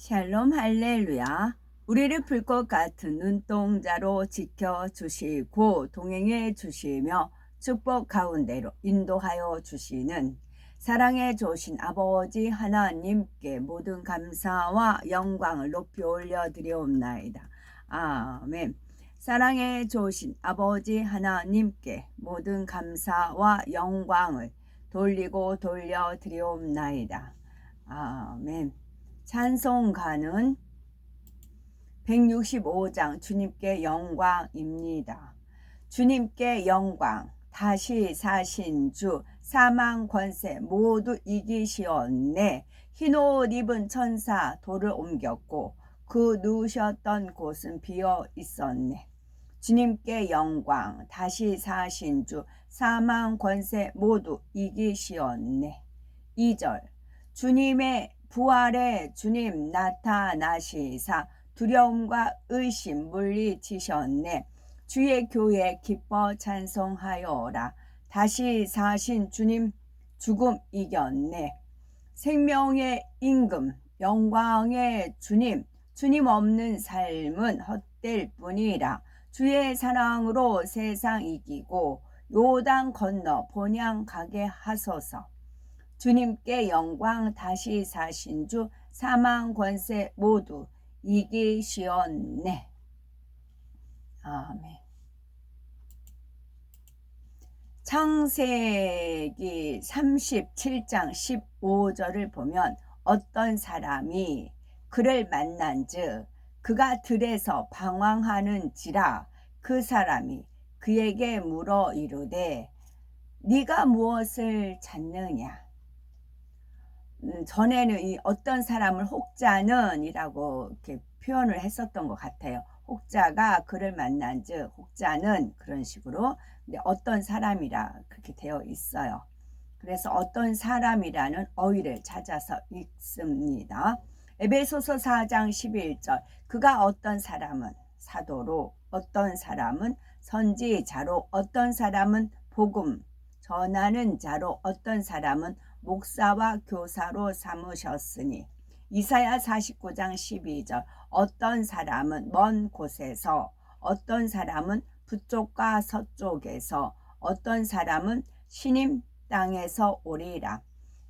샬롬 할렐루야. 우리를 불꽃 같은 눈동자로 지켜주시고 동행해 주시며 축복 가운데로 인도하여 주시는 사랑해 주신 아버지 하나님께 모든 감사와 영광을 높이 올려드리옵나이다. 아멘. 사랑해 주신 아버지 하나님께 모든 감사와 영광을 돌리고 돌려드리옵나이다. 아멘. 찬송가는 165장 주님께 영광입니다. 주님께 영광, 다시 사신 주, 사망 권세 모두 이기시었네. 흰옷 입은 천사 돌을 옮겼고 그 누우셨던 곳은 비어 있었네. 주님께 영광, 다시 사신 주, 사망 권세 모두 이기시었네. 2절 주님의 부활의 주님 나타나시사 두려움과 의심 물리치셨네. 주의 교회 기뻐 찬송하여라. 다시 사신 주님 죽음 이겼네. 생명의 임금 영광의 주님, 주님 없는 삶은 헛될 뿐이라. 주의 사랑으로 세상 이기고 요단 건너 본향 가게 하소서. 주님께 영광, 다시 사신 주, 사망 권세 모두 이기시었네. 아멘. 창세기 37장 15절을 보면 어떤 사람이 그를 만난즉 그가 들에서 방황하는지라. 그 사람이 그에게 물어 이르되 네가 무엇을 찾느냐. 전에는 이 어떤 사람을 혹자는 이라고 이렇게 표현을 했었던 것 같아요. 혹자가 그를 만난즉 혹자는 그런 식으로, 근데 어떤 사람이라 그렇게 되어 있어요. 그래서 어떤 사람이라는 어휘를 찾아서 읽습니다. 에베소서 4장 11절 그가 어떤 사람은 사도로, 어떤 사람은 선지자로, 어떤 사람은 복음 전하는 자로, 어떤 사람은 목사와 교사로 삼으셨으니. 이사야 49장 12절 어떤 사람은 먼 곳에서, 어떤 사람은 북쪽과 서쪽에서, 어떤 사람은 시님 땅에서 오리라.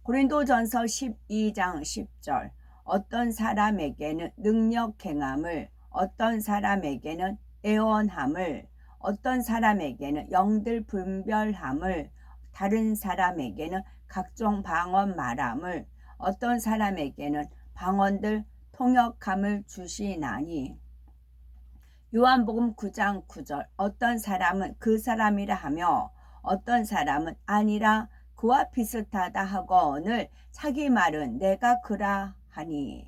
고린도전서 12장 10절 어떤 사람에게는 능력 행함을, 어떤 사람에게는 애원함을, 어떤 사람에게는 영들 분별함을, 다른 사람에게는 각종 방언 말함을, 어떤 사람에게는 방언들 통역함을 주시나니. 요한복음 9장 9절 어떤 사람은 그 사람이라 하며 어떤 사람은 아니라 그와 비슷하다 하거늘 자기 말은 내가 그라 하니.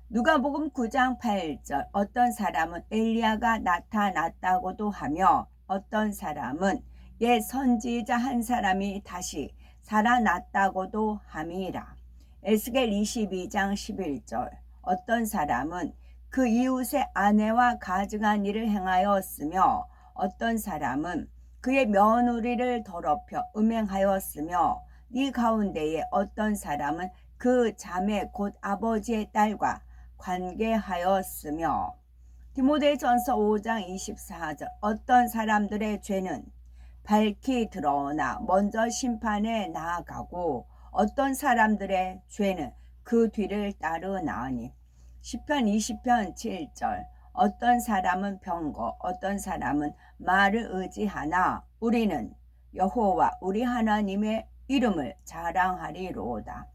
누가복음 9장 8절 어떤 사람은 엘리야가 나타났다고도 하며 어떤 사람은 옛 선지자 한 사람이 다시 살아났다고도 함이라. 에스겔 22장 11절 어떤 사람은 그 이웃의 아내와 가증한 일을 행하였으며 어떤 사람은 그의 며느리를 더럽혀 음행하였으며 이 가운데에 어떤 사람은 그 자매 곧 아버지의 딸과 관계하였으며. 디모데전서 5장 24절 어떤 사람들의 죄는 밝히 드러나 먼저 심판에 나아가고 어떤 사람들의 죄는 그 뒤를 따르나니. 시편 20편 7절 어떤 사람은 병거, 어떤 사람은 말을 의지하나 우리는 여호와 우리 하나님의 이름을 자랑하리로다.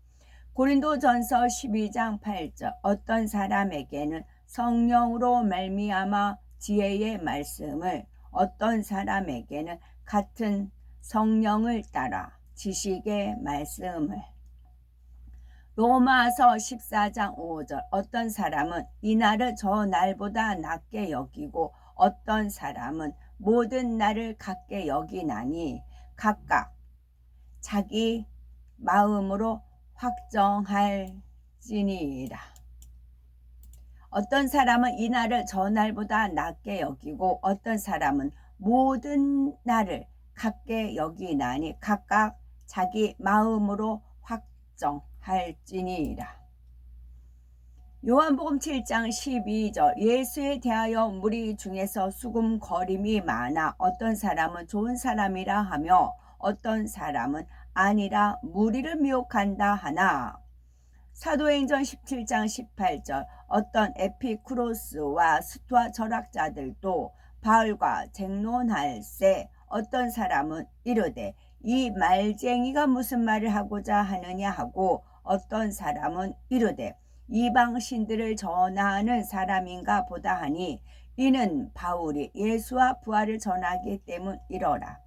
고린도전서 12장 8절 어떤 사람에게는 성령으로 말미암아 지혜의 말씀을, 어떤 사람에게는 같은 성령을 따라 지식의 말씀을. 로마서 14장 5절 어떤 사람은 이 날을 저 날보다 낮게 여기고 어떤 사람은 모든 날을 같게 여기나니 각각 자기 마음으로 확정할지니라. 어떤 사람은 이 날을 저 날보다 낮게 여기고 어떤 사람은 모든 날을 같게 여기나니 각각 자기 마음으로 확정할지니라. 요한복음 7장 12절 예수에 대하여 무리 중에서 수금거림이 많아 어떤 사람은 좋은 사람이라 하며 어떤 사람은 아니라 무리를 미혹한다 하나. 사도행전 17장 18절 어떤 에피쿠로스와 스토아 철학자들도 바울과 쟁론할세 어떤 사람은 이르되 이 말쟁이가 무슨 말을 하고자 하느냐 하고 어떤 사람은 이르되 이방 신들을 전하는 사람인가 보다 하니 이는 바울이 예수와 부활을 전하기 때문이러라.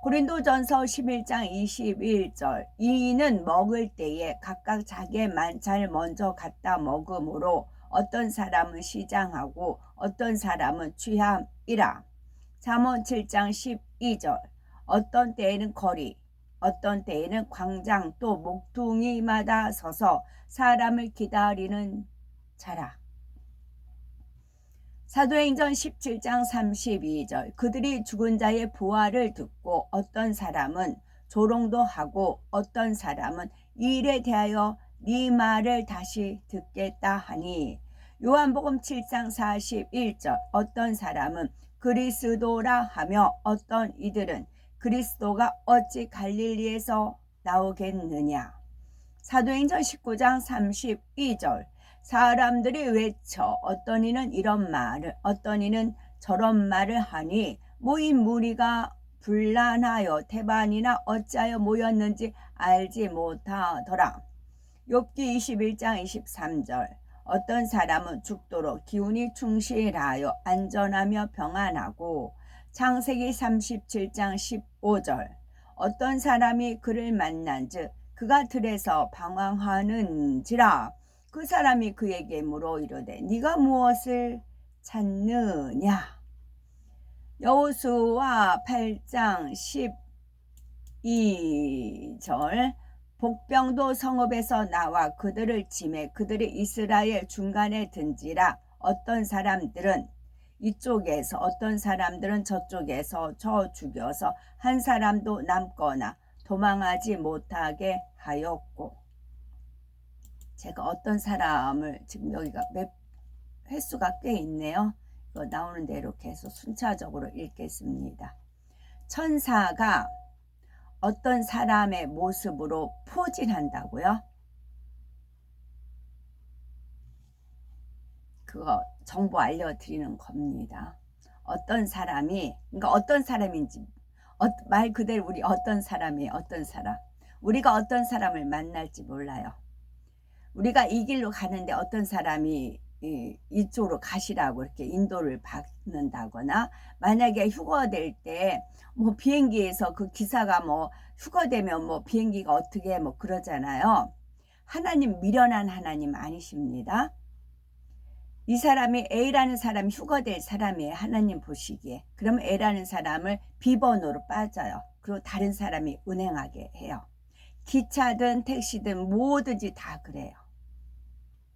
고린도전서 11장 21절 이인은 먹을 때에 각각 자기의 만찬을 먼저 갖다 먹음으로 어떤 사람은 시장하고 어떤 사람은 취함이라. 잠언 7장 12절 어떤 때에는 거리 어떤 때에는 광장 또 목퉁이마다 서서 사람을 기다리는 자라. 사도행전 17장 32절 그들이 죽은 자의 부활을 듣고 어떤 사람은 조롱도 하고 어떤 사람은 이 일에 대하여 네 말을 다시 듣겠다 하니. 요한복음 7장 41절 어떤 사람은 그리스도라 하며 어떤 이들은 그리스도가 어찌 갈릴리에서 나오겠느냐. 사도행전 19장 32절 사람들이 외쳐 어떤 이는 이런 말을 어떤 이는 저런 말을 하니 모인 무리가 분란하여 태반이나 어찌하여 모였는지 알지 못하더라. 욥기 21장 23절 어떤 사람은 죽도록 기운이 충실하여 안전하며 평안하고. 창세기 37장 15절 어떤 사람이 그를 만난즉 그가 들에서 방황하는지라. 그 사람이 그에게 물어 이르되 네가 무엇을 찾느냐. 여호수아 8장 12절 복병도 성읍에서 나와 그들을 치매 그들이 이스라엘 중간에 든지라. 어떤 사람들은 이쪽에서 어떤 사람들은 저쪽에서 저 죽여서 한 사람도 남거나 도망하지 못하게 하였고. 제가 어떤 사람을 지금 여기가 횟수가 꽤 있네요. 이거 나오는 대로 계속 순차적으로 읽겠습니다. 천사가 어떤 사람의 모습으로 포진한다고요? 그거 정보 알려드리는 겁니다. 어떤 사람이 그러니까 어떤 사람인지 말 그대로 우리 어떤 사람이에요. 어떤 사람. 우리가 어떤 사람을 만날지 몰라요. 우리가 이 길로 가는데 어떤 사람이 이쪽으로 가시라고 이렇게 인도를 받는다거나 만약에 휴거될 때 뭐 비행기에서 그 기사가 뭐 휴거되면 뭐 비행기가 어떻게 뭐 그러잖아요. 하나님 미련한 하나님 아니십니다. 이 사람이 A라는 사람이 휴거될 사람이에요. 하나님 보시기에. 그러면 A라는 사람을 B번호로 빠져요. 그리고 다른 사람이 운행하게 해요. 기차든 택시든 뭐든지 다 그래요.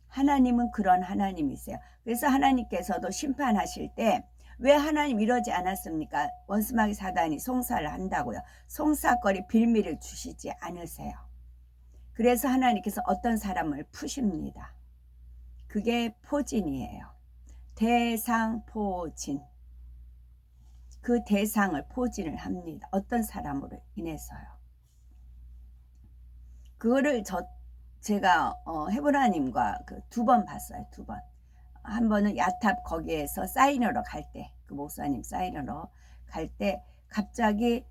하나님은 그런 하나님이세요. 그래서 하나님께서도 심판하실 때 왜 하나님 이러지 않았습니까? 원수마귀 사단이 송사를 한다고요. 송사거리 빌미를 주시지 않으세요. 그래서 하나님께서 어떤 사람을 푸십니다. 그게 포진이에요. 대상포진. 그 대상을 포진을 합니다. 어떤 사람으로 인해서요. 그거를 제가 헤브라님과 그 2번 봤어요. 2번. 한 번은 야탑 거기에서 사인하러 갈 때, 그 목사님 사인하러 갈 때 갑자기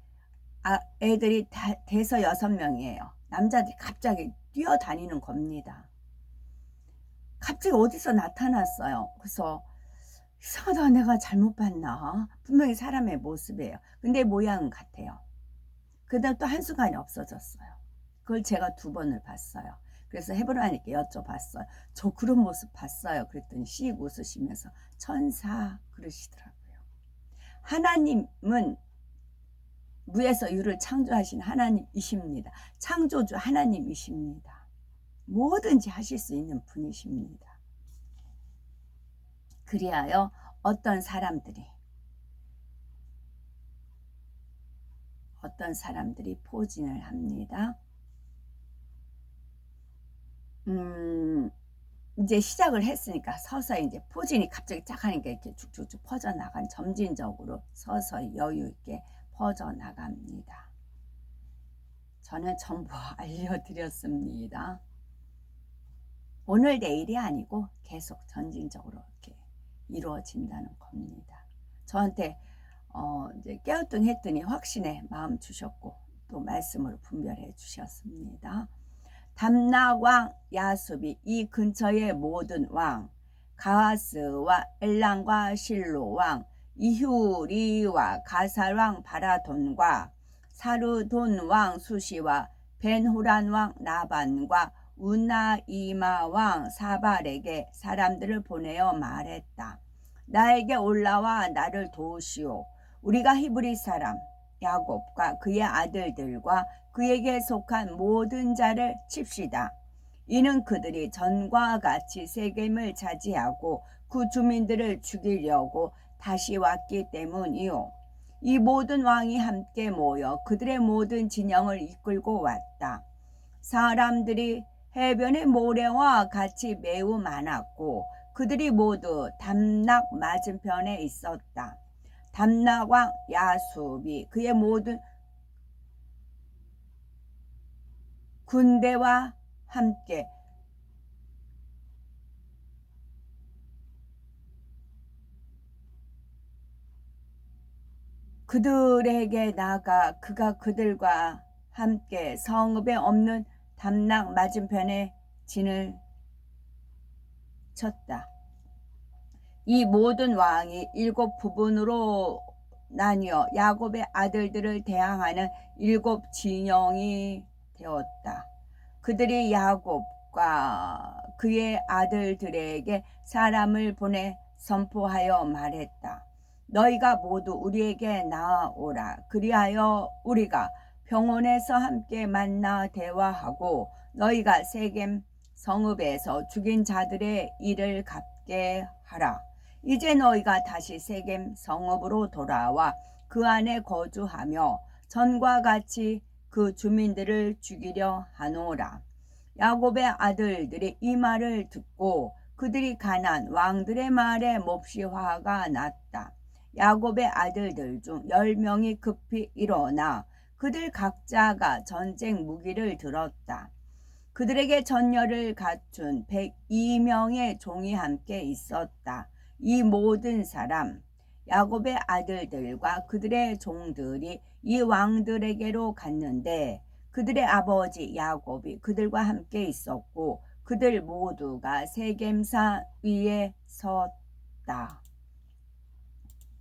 애들이 대서 6명이에요. 남자들이 갑자기 뛰어다니는 겁니다. 갑자기 어디서 나타났어요. 그래서 이상하다, 내가 잘못 봤나? 분명히 사람의 모습이에요. 근데 모양은 같아요. 그다음 또 한순간에 없어졌어요. 그걸 제가 2번을 봤어요. 그래서 헤브라님께 여쭤봤어요. 저 그런 모습 봤어요. 그랬더니 씩 웃으시면서 천사 그러시더라고요. 하나님은 무에서 유를 창조하신 하나님이십니다. 창조주 하나님이십니다. 뭐든지 하실 수 있는 분이십니다. 그리하여 어떤 사람들이 포진을 합니다. 이제 시작을 했으니까 서서히 이제 포진이 갑자기 쫙 하니까 이렇게 쭉쭉쭉 퍼져나간, 점진적으로 서서히 여유 있게 퍼져나갑니다. 저는 전부 알려드렸습니다. 오늘 내일이 아니고 계속 점진적으로 이렇게 이루어진다는 겁니다. 저한테 이제 깨우뚱했더니 확신의 마음 주셨고 또 말씀으로 분별해 주셨습니다. 담락왕 야숲이 이 근처의 모든 왕, 가하스와 엘랑과 실로왕, 이후리와 가살왕 바라돈과 사르돈왕 수시와 벤후란왕 나반과 우나이마왕 사발에게 사람들을 보내어 말했다. 나에게 올라와 나를 도우시오. 우리가 히브리 사람 야곱과 그의 아들들과 그에게 속한 모든 자를 칩시다. 이는 그들이 전과 같이 세겜을 차지하고 그 주민들을 죽이려고 다시 왔기 때문이요. 이 모든 왕이 함께 모여 그들의 모든 진영을 이끌고 왔다. 사람들이 해변의 모래와 같이 매우 많았고 그들이 모두 담락 맞은편에 있었다. 담락왕 야숲이 그의 모든 군대와 함께 그들에게 나가 그가 그들과 함께 성읍에 없는 담락 맞은편에 진을 쳤다. 이 모든 왕이 7 부분으로 나뉘어 야곱의 아들들을 대항하는 7 진영이 되었다. 그들이 야곱과 그의 아들들에게 사람을 보내 선포하여 말했다. 너희가 모두 우리에게 나아오라. 그리하여 우리가 병원에서 함께 만나 대화하고 너희가 세겜 성읍에서 죽인 자들의 일을 갚게 하라. 이제 너희가 다시 세겜 성읍으로 돌아와 그 안에 거주하며 전과 같이 그 주민들을 죽이려 하노라. 야곱의 아들들이 이 말을 듣고 그들이 가난 왕들의 말에 몹시 화가 났다. 야곱의 아들들 중 10명이 급히 일어나 그들 각자가 전쟁 무기를 들었다. 그들에게 전열을 갖춘 102명의 종이 함께 있었다. 이 모든 사람 야곱의 아들들과 그들의 종들이 이 왕들에게로 갔는데 그들의 아버지 야곱이 그들과 함께 있었고 그들 모두가 세겜산 위에 섰다.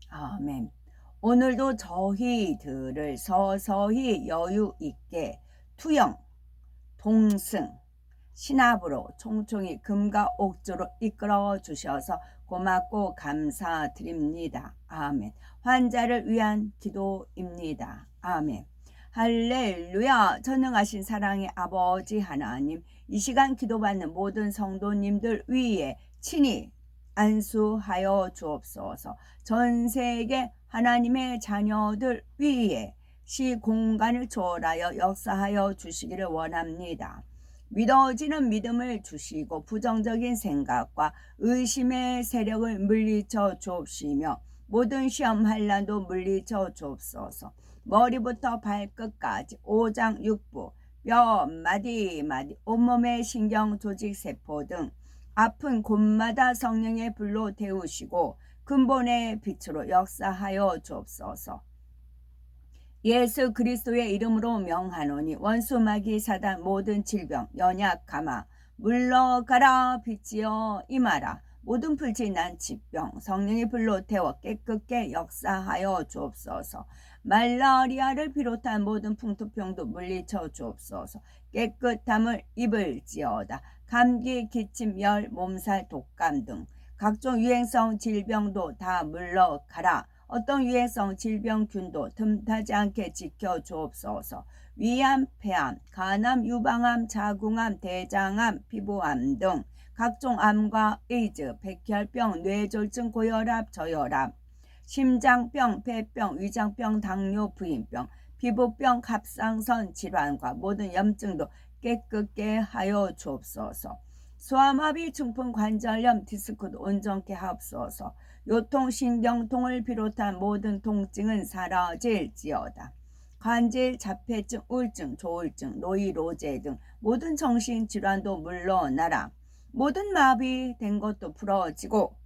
아멘. 오늘도 저희들을 서서히 여유 있게 투영, 동승, 신압으로 총총히 금과 옥조로 이끌어 주셔서 고맙고 감사드립니다. 아멘. 환자를 위한 기도입니다. 아멘. 할렐루야. 전능하신 사랑의 아버지 하나님, 이 시간 기도받는 모든 성도님들 위에 친히 안수하여 주옵소서. 전 세계 하나님의 자녀들 위에 시공간을 초월하여 역사하여 주시기를 원합니다. 믿어지는 믿음을 주시고 부정적인 생각과 의심의 세력을 물리쳐 주옵시며 모든 시험 환난도 물리쳐 주옵소서. 머리부터 발끝까지 오장육부, 뼈, 마디, 온몸의 신경, 조직, 세포 등 아픈 곳마다 성령의 불로 데우시고 근본의 빛으로 역사하여 주옵소서. 예수 그리스도의 이름으로 명하노니 원수 마귀 사단 모든 질병 연약 가마 물러가라. 빛이여 임하라. 모든 불질 난疾병 성령의 불로 태워 깨끗게 역사하여 주옵소서. 말라리아를 비롯한 모든 풍토병도 물리쳐 주옵소서. 깨끗함을 입을지어다. 감기, 기침, 열, 몸살, 독감 등 각종 유행성 질병도 다 물러가라. 어떤 유해성 질병균도 틈타지 않게 지켜주옵소서. 위암, 폐암, 간암, 유방암, 자궁암, 대장암, 피부암 등 각종 암과 에이즈, 백혈병, 뇌졸중, 고혈압, 저혈압, 심장병, 폐병, 위장병, 당뇨, 부인병, 피부병, 갑상선 질환과 모든 염증도 깨끗게 하여 주옵소서. 소아마비, 중풍, 관절염, 디스크도 온전케 하옵소서. 요통, 신경통을 비롯한 모든 통증은 사라질지어다. 관절, 자폐증, 우울증, 조울증, 노이로제 등 모든 정신질환도 물러나라. 모든 마비된 것도 풀어지고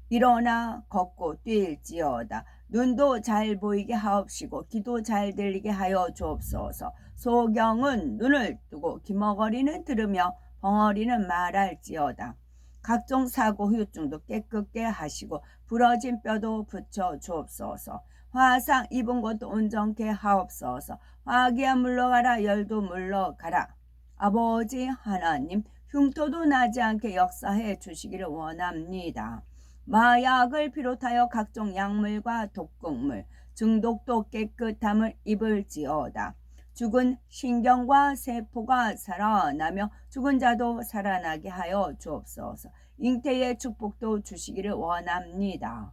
일어나 걷고 뛸지어다. 눈도 잘 보이게 하옵시고 귀도 잘 들리게 하여 주옵소서. 소경은 눈을 뜨고 기머거리는 들으며 벙어리는 말할지어다. 각종 사고 후유증도 깨끗게 하시고 부러진 뼈도 붙여 주옵소서. 화상 입은 것도 온전케 하옵소서. 화기야 물러가라. 열도 물러가라. 아버지 하나님, 흉터도 나지 않게 역사해 주시기를 원합니다. 마약을 비롯하여 각종 약물과 독극물, 중독도 깨끗함을 입을지어다. 죽은 신경과 세포가 살아나며 죽은 자도 살아나게 하여 주옵소서. 잉태의 축복도 주시기를 원합니다.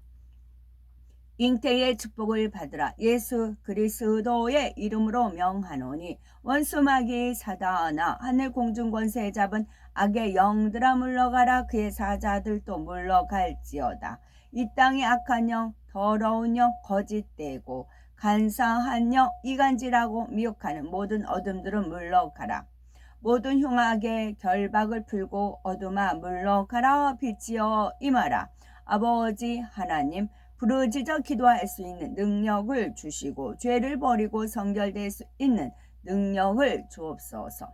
잉태의 축복을 받으라. 예수 그리스도의 이름으로 명하노니 원수마귀 사단아, 하늘 공중 권세 잡은 악의 영들아 물러가라. 그의 사자들도 물러갈지어다. 이 땅의 악한 영, 더러운 영, 거짓되고 간사한 영, 이간질하고 미혹하는 모든 어둠들은 물러가라. 모든 흉악의 결박을 풀고 어둠아 물러가라. 빛이여 임하라. 아버지 하나님, 부르짖어 기도할 수 있는 능력을 주시고 죄를 버리고 성결될 수 있는 능력을 주옵소서.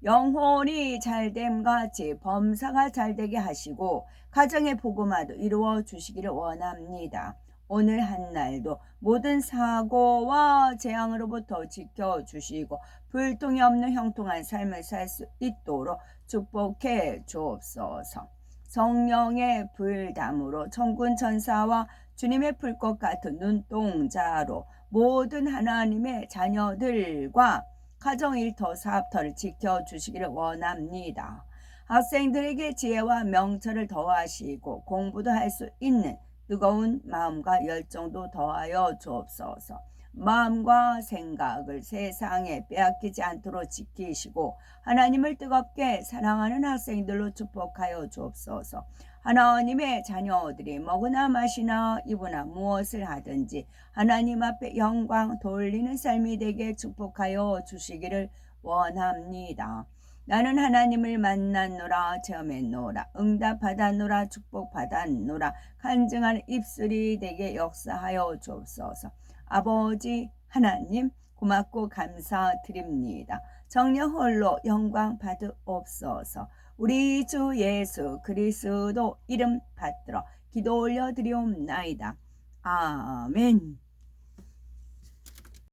영혼이 잘됨 같이 범사가 잘되게 하시고 가정의 복음화도 이루어 주시기를 원합니다. 오늘 한 날도 모든 사고와 재앙으로부터 지켜주시고 불통이 없는 형통한 삶을 살 수 있도록 축복해 주옵소서. 성령의 불담으로 천군 천사와 주님의 불꽃 같은 눈동자로 모든 하나님의 자녀들과 가정 일터 사업터를 지켜주시기를 원합니다. 학생들에게 지혜와 명철을 더하시고 공부도 할 수 있는 뜨거운 마음과 열정도 더하여 주옵소서. 마음과 생각을 세상에 빼앗기지 않도록 지키시고 하나님을 뜨겁게 사랑하는 학생들로 축복하여 주옵소서. 하나님의 자녀들이 먹으나 마시나 입으나 무엇을 하든지 하나님 앞에 영광 돌리는 삶이 되게 축복하여 주시기를 원합니다. 나는 하나님을 만났노라, 체험했노라, 응답받았노라, 축복받았노라, 간증하는 입술이 되게 역사하여 주옵소서. 아버지 하나님, 고맙고 감사드립니다. 정녕 홀로 영광 받으옵소서. 우리 주 예수 그리스도 이름 받들어 기도 올려드리옵나이다. 아멘.